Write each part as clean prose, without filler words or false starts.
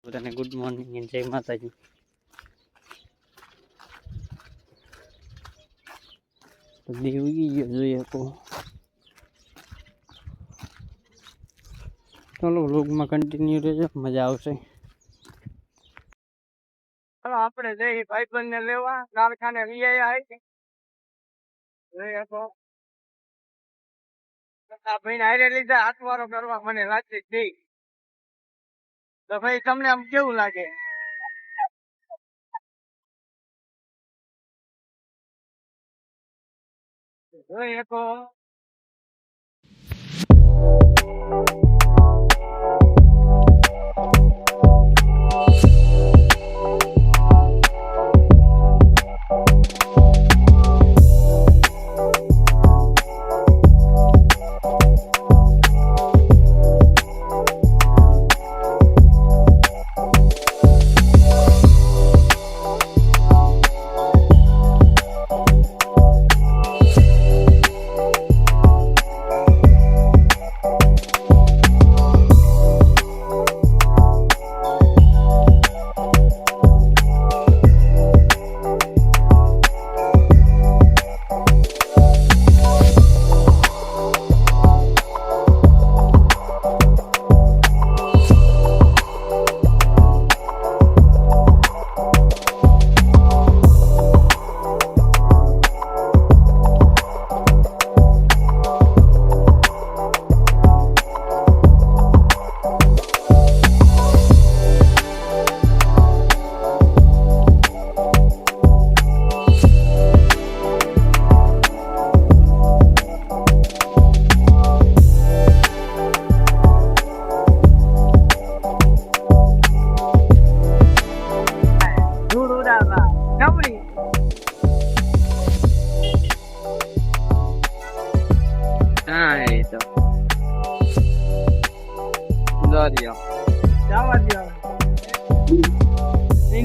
બધાને good morning અને જય માતાજી. તો દી ઉગી ગયો જોઈએ તો ચાલો વ્લોગમાં કન્ટિન્યુ રહેજો, મજા આવશે. ચાલો આપણે જઈ ભાઈબંધ ને લેવા કારખાને વીઆઈ જોઈએ તો આ ભાઈ હારે લીધા હાથવારો કરવા મને લાગતી જ નહીં. તો ભાઈ તમને આમ કેવું લાગે? જોઈએ તો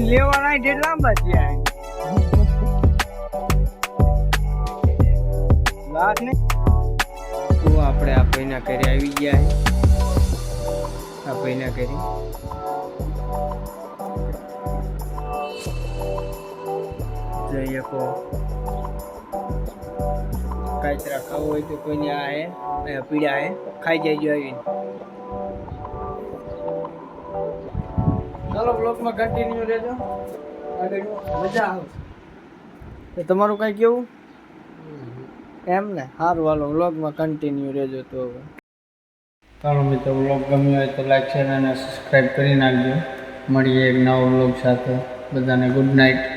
લેવાના છે લાંબા થયા લાખ ને તો આપણે આ પૈના કરી આવી ગયા છે. આ પૈના કરી જઈએ કો કાચરા ખાવું હોય તો કોઈને આ હે પીડા હે ખાઈ જાય આવીને. ચાલો બ્લોગમાં કન્ટિન્યુ રહેજો, આગળ મજા આવશે. તમારું કઈ કેવું એમ ને? સારું, હાલો બ્લોગમાં કન્ટિન્યુ રહેજો. તો ચાલો મિત્રો, બ્લોગ ગમ્યો હોય તો લાઈક શેર અને સબસ્ક્રાઈબ કરી નાખજો. મળીએ એક નવો બ્લોગ સાથે. બધાને ગુડ નાઇટ.